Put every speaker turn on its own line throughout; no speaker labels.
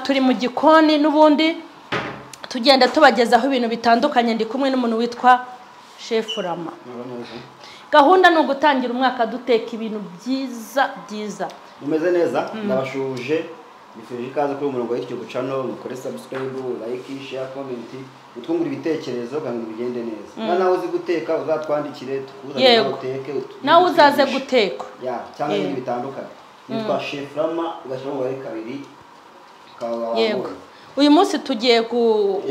Turi mu gikoni n'ubundi tugenda tubagezaho ibintu bitandukanye. Ndi kumwe n'umuntu witwa Chef Rama. Gahunda no gutangira umwaka duteka ibintu byiza.
Mumeze neza ndabashuje nifuje ikaze kuri umurongo w'icyo channel mukore subscribe like share comment utwungura ibitekerezo kandi bigende neza. Nawe uzi guteka uzatwandikire tukuzanye guteke
nawe uzaze guteka
cyangwa ibintu bitandukanye. Nitwa Chef Rama ugashyiraho umubare kabiri.
Yego uyu munsi tugiye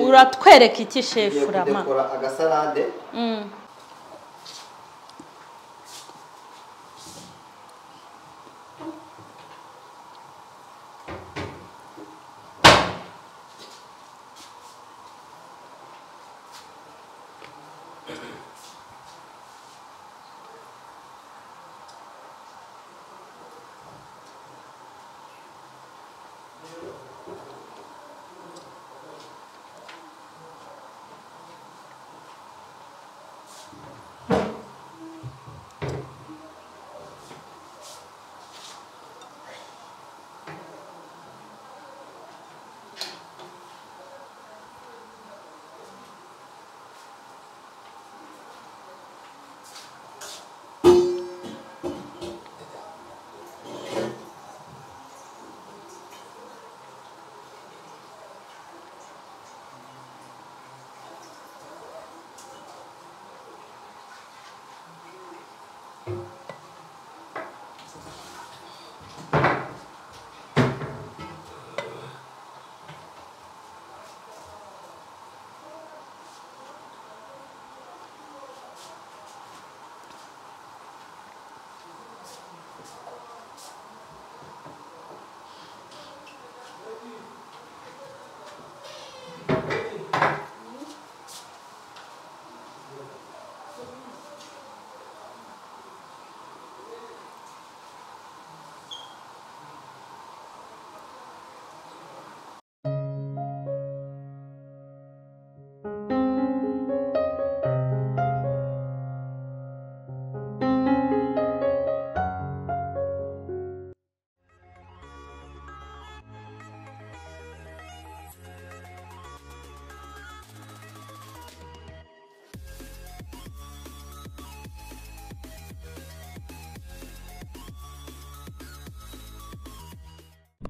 uratwereka iki Chef Rama?
Dukora agasalade.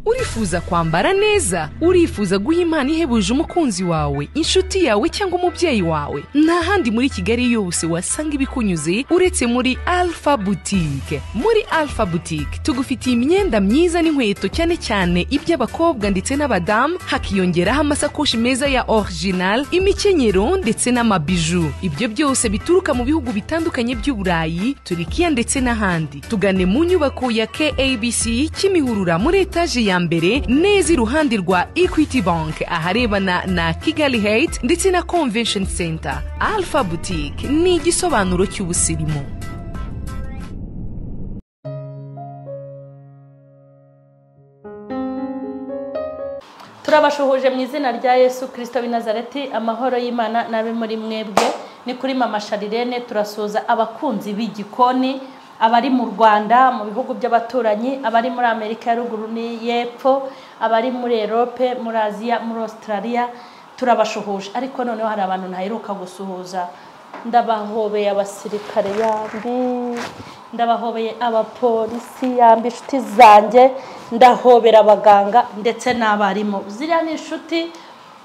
Urifuza kwambara neza, urifuza guha Imana ihebuje umukunzi wawe, inshuti yawe cyangwa umubyeyi wawe. Nta handi muri Kigali yose wasanga ibikunyuze uretse muri Alpha Boutique. Muri Alpha Boutique tugufitiye imyenda myiza n'inkweto cyane cyane iby'abakobwa ndetse n'abadamu, hakiyongeraho amasakoshi meza ya original, imikenyero ndetse n'amabiju. Ibyo byose bituruka mu bihugu bitandukanye by'Uburayi, Turikiya ndetse n'ahandi. Tugane mu nyubako ya KABC Kimihurura muri etaje ya mbere neza iruhande rwa Equity Bank aharebana na Kigali Heights ndetse na Convention Center. Alpha Boutique ni igisobanuro cy'ubusirimu.
Turabashuhuje mu izina rya Yesu Kristo w'i Nazareti. Amahoro y'Imana nabe muri mwebwe. Ni kuri Mama Sharirene turasuza abakunzi b'igikoni, abari mu Rwanda, mu bihugu by'abaturanyi, abari muri Amerika ya ruguru n'Yepfo, abari muri Europe, muri Aziya, muri Australia. Turabashuhuje. Ariko noneho hari abantu ntaheruka gusuhuza. Ndabahobeye abasirikare yambi, ndabahobeye abapolisi yambi, inshuti zanjye, ndahobera abaganga ndetse n'abarimu. Ziriya ni inshuti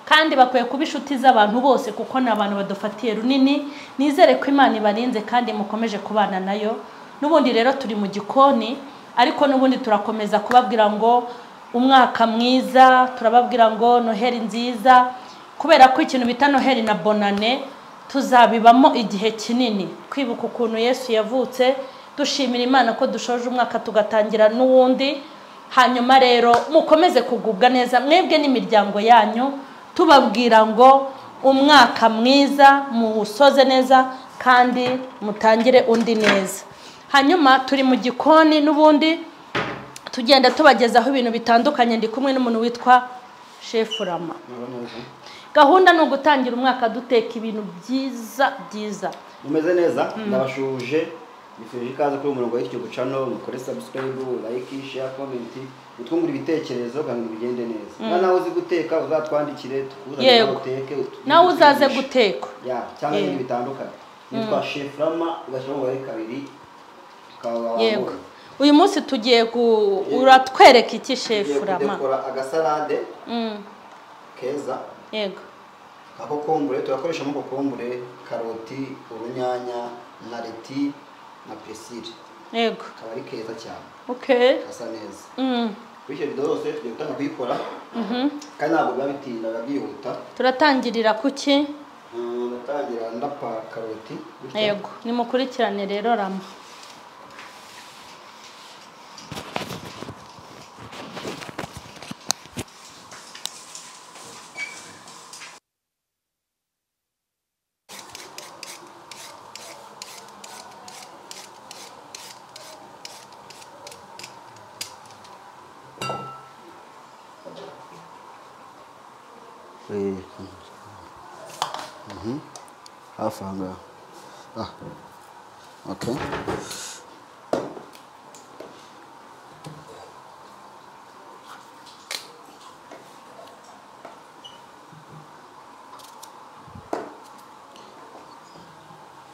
kandi bakwiye kuba inshuti z'abantu bose kuko ni abantu badufatiye runini. Nizere ko Imana ibarinze kandi mukomeje kubana nayo. Nubundi rero turi mu gikoni, ariko nubundi turakomeza kubabwira ngo umwaka mwiza, turababwira ngo Noheli nziza, kubera ko ikintu bita Noheli na Bonane tuzabibamo igihe kinini, kwibuka ukuntu Yesu yavutse, dushimira Imana ko dushoje umwaka tugatangira n'uwundi. Hanyuma rero mukomeze kugubwa neza mwebwe n'imiryango yanyu, tubabwira ngo umwaka mwiza, muwusoze neza kandi mutangire undi neza. Hanyuma turi mu gikoni n'ubundi tugenda tubagezaho ibintu bitandukanye. Ndi kumwe n'umuntu witwa Chef Rama. Gahunda no gutangira umwaka duteka ibintu byiza.
Mumeze neza ndabashuje nifuje ikaze kuri umurongo w'icyo channel mukore subscribe like share comment utwungura ibitekerezo kandi bigende neza nawe uzi guteka uzatwandikire tukuzanire uteke
nawe uzaze guteka
cyangwa ibintu bitandukanye nitwa Chef Rama ugashyiraho umubare 2
yego uyu munsi tugiye uratwereka iki Chef Rama
dukora agasalade keza
yego
akokombure turakoreshamo kokombure karoti urunyanya na leti na pesile
yego
kabari keza cyane kasa neza bityo video yose tugiye gutanga kuyikora kandi ntabwo biba bitinda byihuta
turatangirira kuki
ndatangira ndapa karoti
yego nimukurikirane rero Rama
hafi aha ngaha okay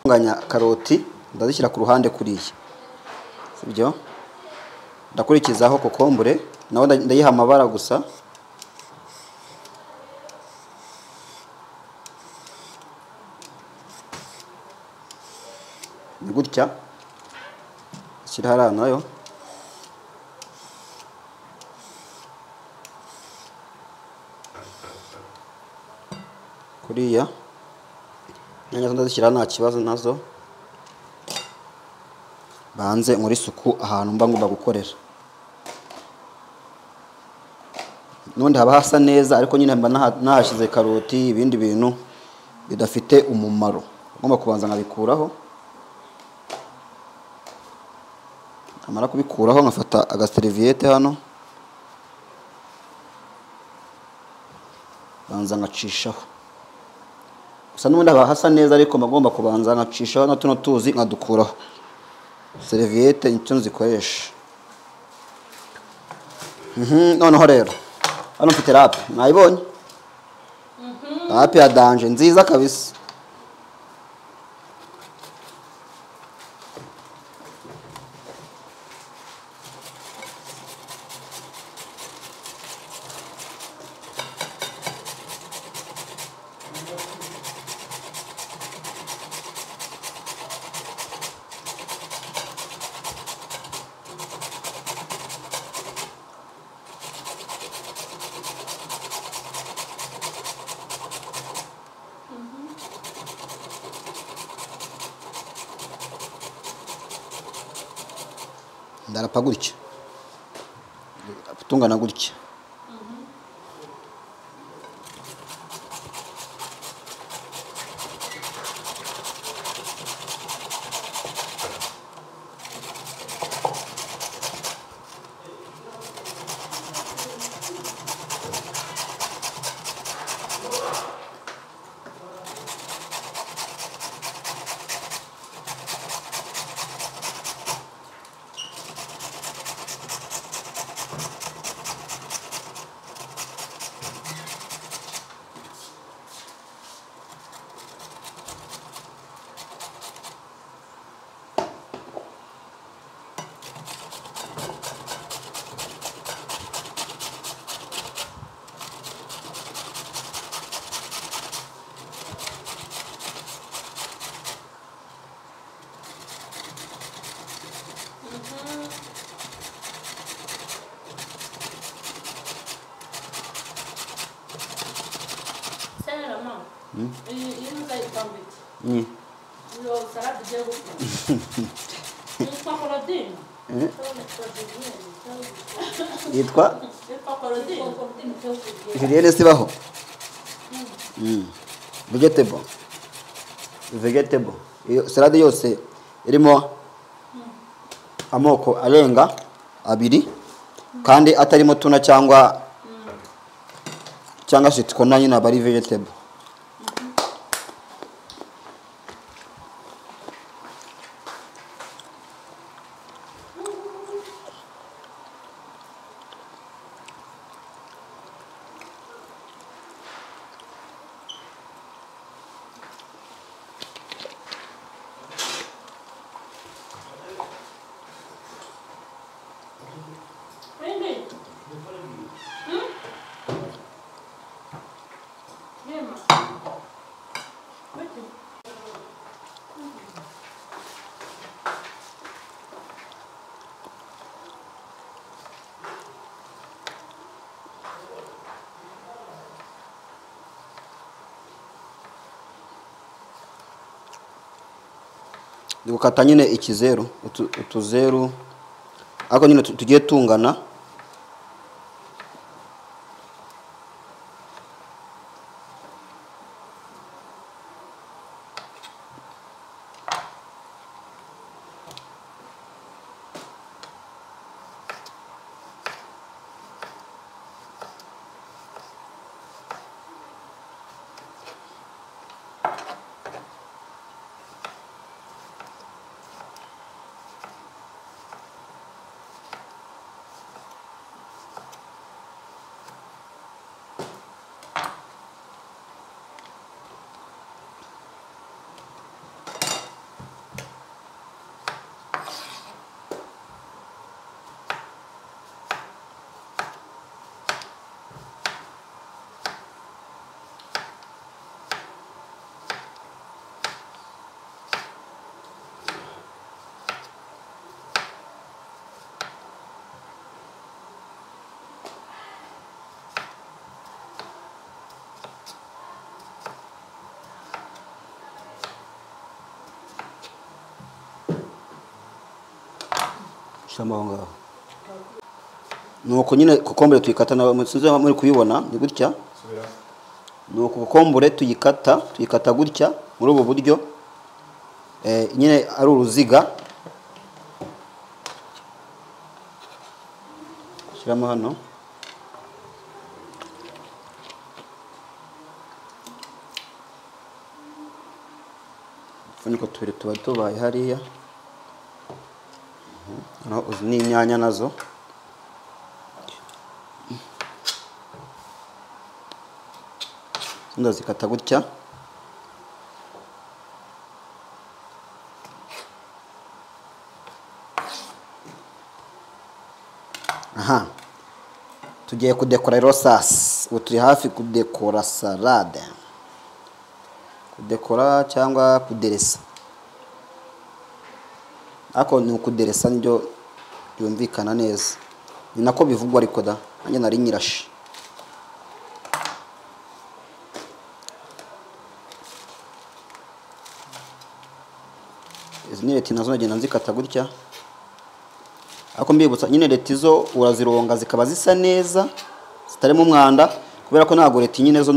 nganya karoti ndazishyira ku ruhande kuriya sibyo ndakurikizaho kokombure naho ndayiha amabara gusa gutya shyira hariya nayo kuriya nyanya ndazishyira nta kibazo nazo banze muri suku ahantu mba ngomba gukorera nundi haba hasa neza ariko nyine mba nahashize karoti ibindi bintu bidafite umumaro ngomba kubanza nkabikuraho amara kubikuraho nkafata agaserviette hano banza ngacishaho gusa n'ubundi haba hasa neza ariko magomba kubanza ngacishaho na tuno tuzi nkadukuraho serviette nicyo nzikoresha noneho rero hano mfite rape mwayibonye rape ya danje nziza kabisa ndarapa gutya tungana gutya yitwa Julienne sibaho vegetable iyo salade yose irimo amoko arenga 2 kandi atarimo tuna cyangwa sitkona nyina bari vegetable ndi gukata nyine ikizeru utuzeru ariko nyine tugiye tungana. Shamonga nuko nyine kokombure tuyikata na sinzi muri kuyibona ni gutya. Nuko kokombure tuyikata gutya muri ubu buryo nyine ari uruziga. Shiramo hano funiko tuba tubaye hariya. Uzi ni inyanya nazo ndazikata gutya. Aha, tugiye kudekora rero sasa. Ubu turi hafi kudekora salade, kudekora cyangwa kuderesa. Ako ni ukuderesa nibyo yumvikana neza, ni nako bivugwa ariko da nanjye nari nyirashi. Izi ni leti nazo nagenda nzikata gutya. Ako mbibutsa nyine leti zo urazironga zikaba zisa neza zitarimo umwanda, kubera ko ntago leti nyine zo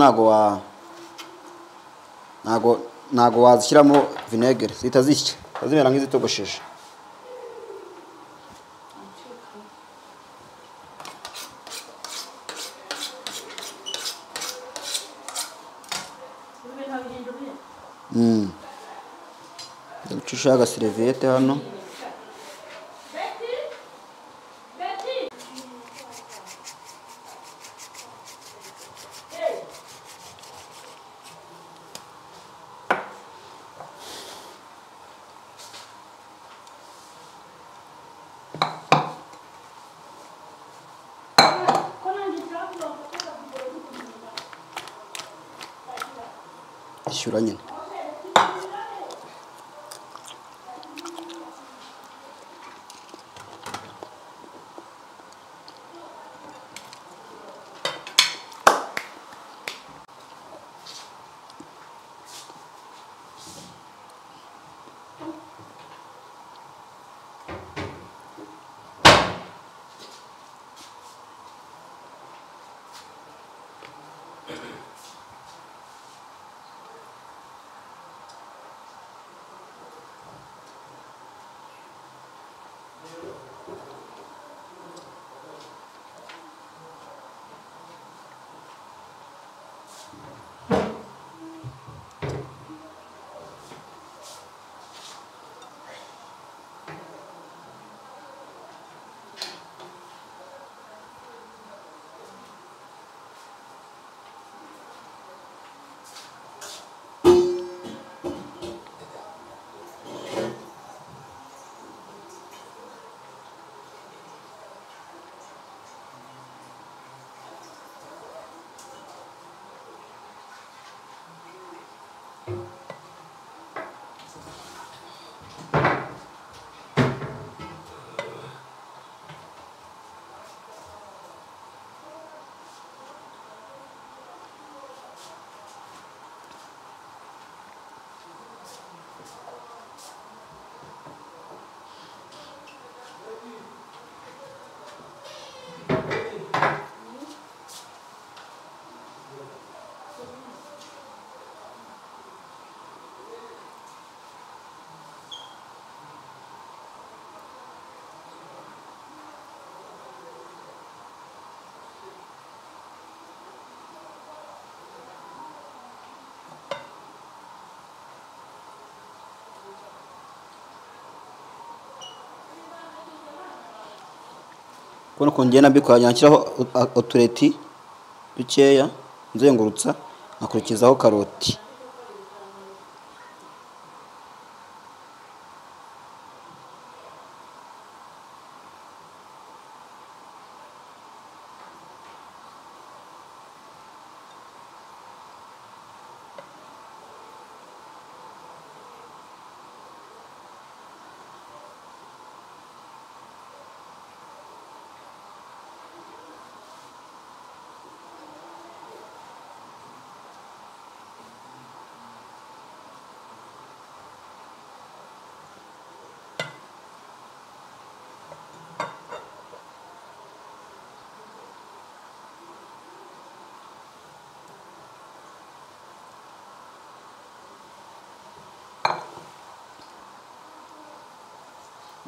ntago wazishyiramo vinegere zita zishya zimera nk'izitogosheje. Ndagucisha agaseriviyete hano. Ishyura nyine. Kuno kongera mbikora nshyiraho utureti dukeya nzengurutsa nakurikizaho karoti.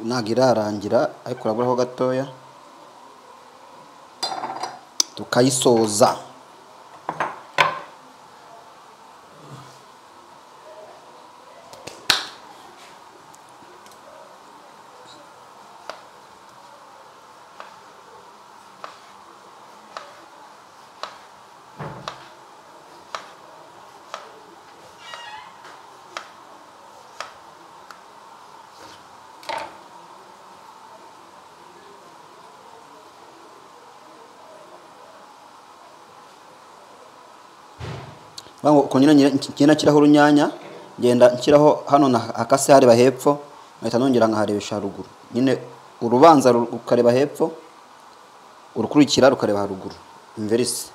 Ntabwo irarangira ariko uraburaho gatoya tukayisoza. Kongera ngenda nshyiraho urunyanya, ngenda nshyiraho hano hakase hareba hepfo, nkahita nongera nkaharebesha haruguru. Nyine urubanza rukareba hepfo, urukurikira rukareba haruguru, inverse.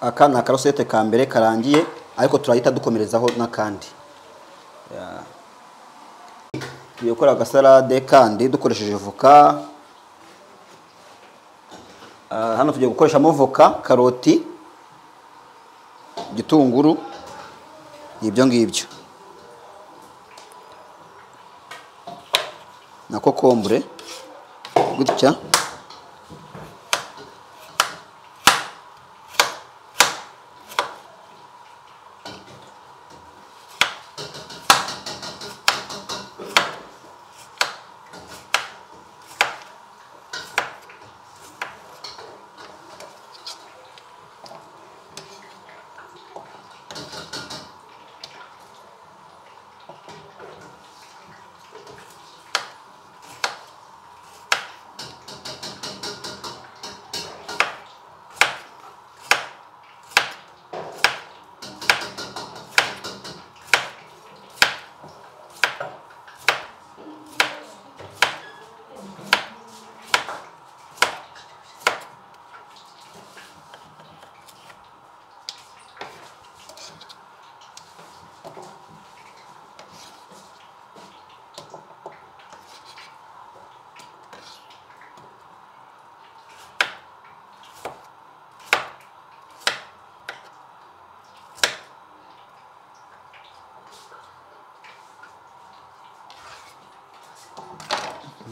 Aka ni akarosete ka mbere karangiye, ariko turahita dukomerezaho n'akandi. Tugiye gukora agasalade kandi dukoresheje voka. Hano tugiye gukoreshamo voka, karoti, igitunguru, ibyo ngibyo na kokombure gutya.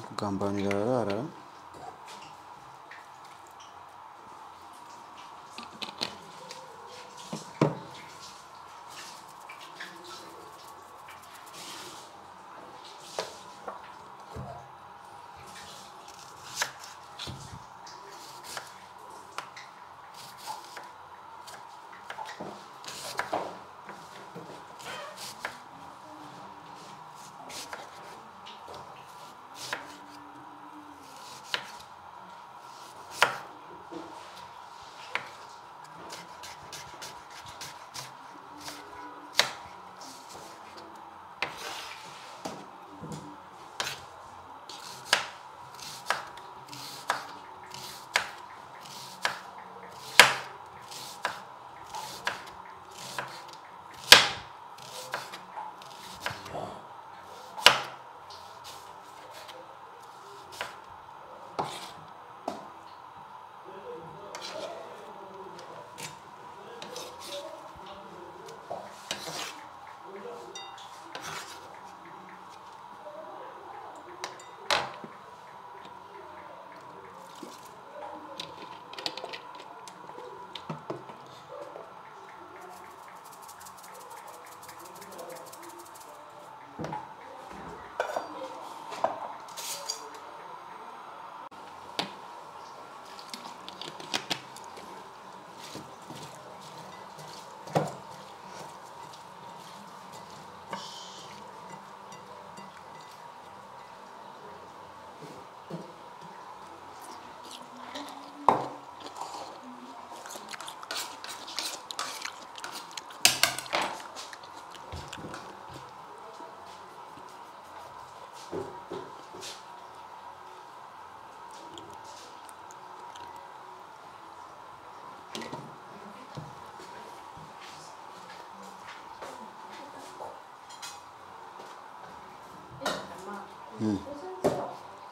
Kugambanira rara.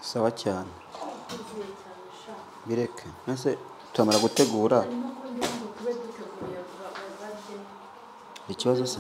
sawa cyane bireke nase tumara gutegura ikibazo se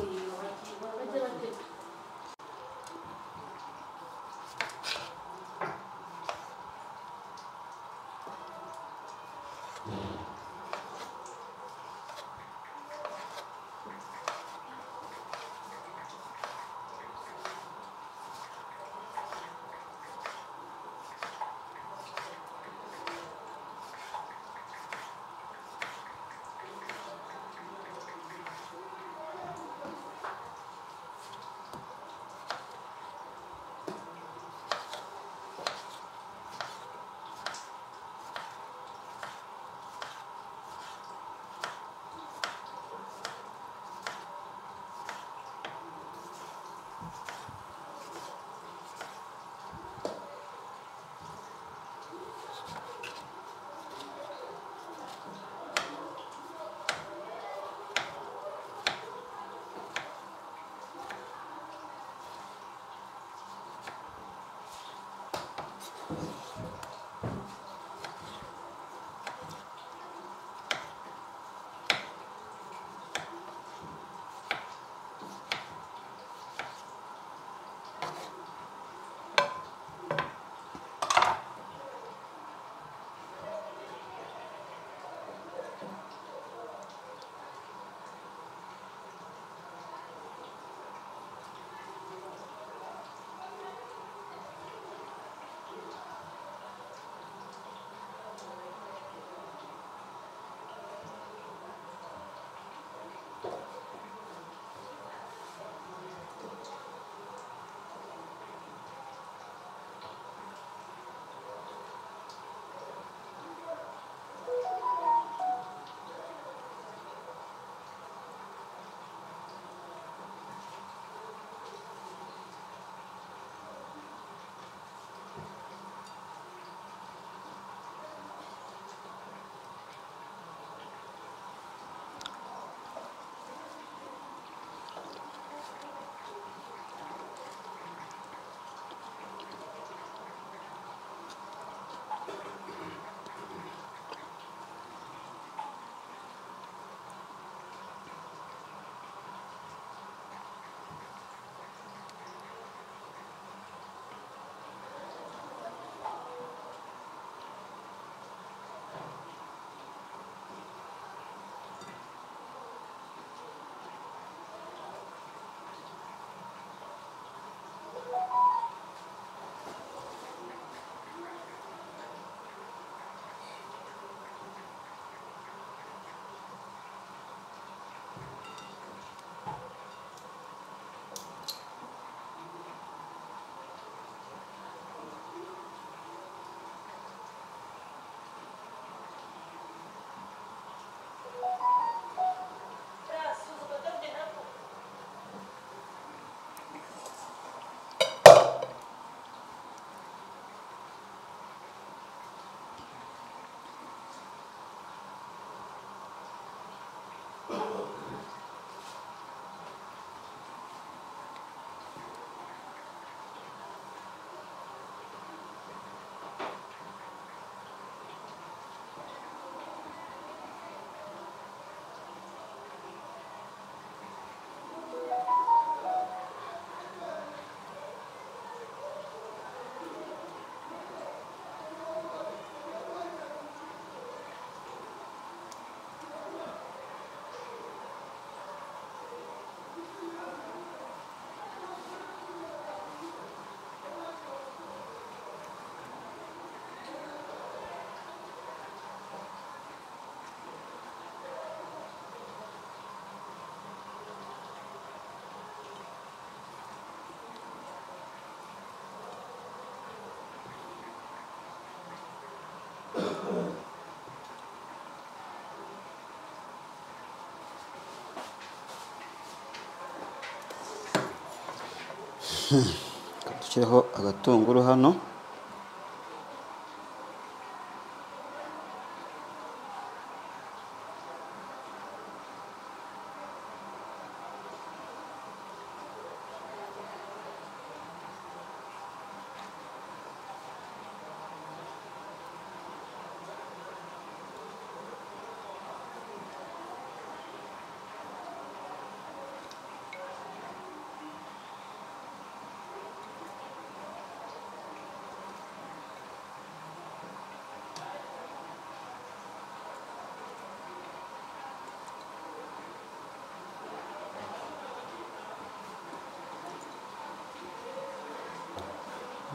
dushyireho agatunguru hano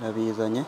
nabizanye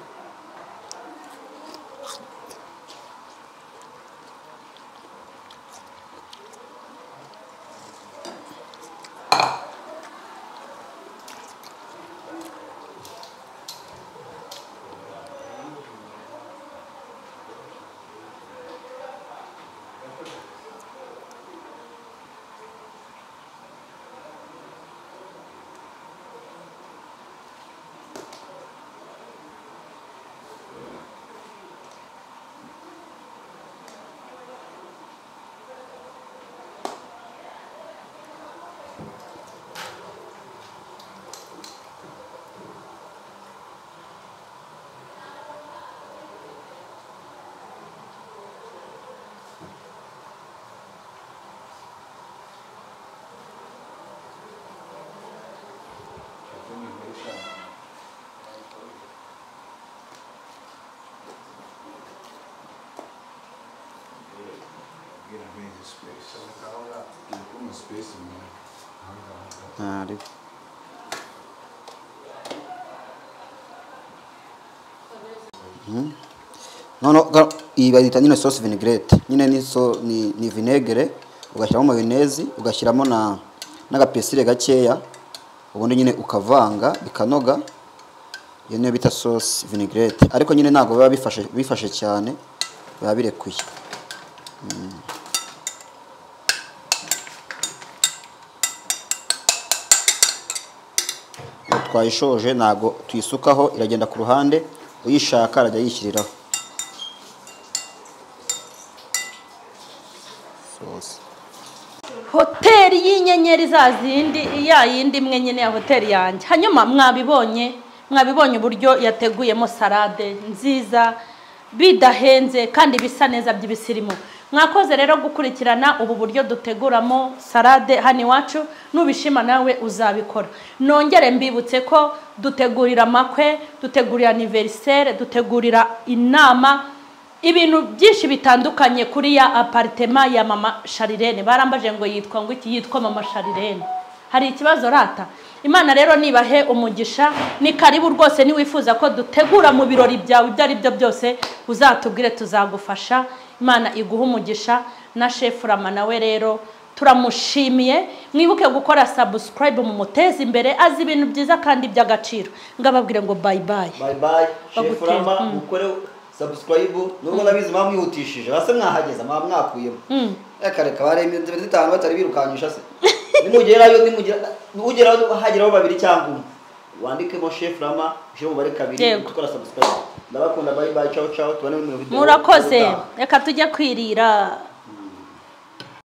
noneho iyi bayita nyine sauce vinaigrette nyine ni vinegere ugashyiramo mayonnaise ugashyiramo n'agapesire gakeya ubundi nyine ukavanga bikanoga iyo niyo bita sauce vinaigrette ariko nyine ntabwo biba bifashe cyane biba birekuye twayishoje ntago tuyisukaho iragenda ku ruhande uyishaka arajya yishyiriraho
hoteli y'inyenyeri za zindi ya yindi imwe nyine ya hoteli yanjye hanyuma mwabibonye uburyo yateguyemo salade nziza bidahenze kandi bisa neza by'ibisirimu mwakoze rero gukurikirana ubu buryo duteguramo salade hano iwacu nubishima nawe uzabikora nongere mbibutse ko dutegurira amakwe dutegurira anniversaire dutegurira inama ibintu byinshi bitandukanye kuri ya apartment ya mama Sharirene barambaje ngo yitwa mama Sharirene hari ikibazo rata Imana rero nibahe umugisha ni karibu rwose ni wifuza ko dutegura mu birori byawe ibyo ari byo byose uzatubwire tuzagufasha Imana iguha umugisha na chef Rama nawe rero turamushimiye mwibuke gukora subscribe mu mutezi imbere azi ibintu byiza kandi by'agaciro ngababwire ngo bye bye
chef Rama mukore subscribe nubwo nabizi mwamwihutishije base mwahageza mwakuyemo reka baremye 5 batari birukanyisha se nimugerayo ugeraho hageraho babiri cyangwa umwe wandikemo chef Rama je mubare kabiri gukora subscribe ndabakunda bye bye ciao ciao tubane mu video
murakoze reka tujye kwirira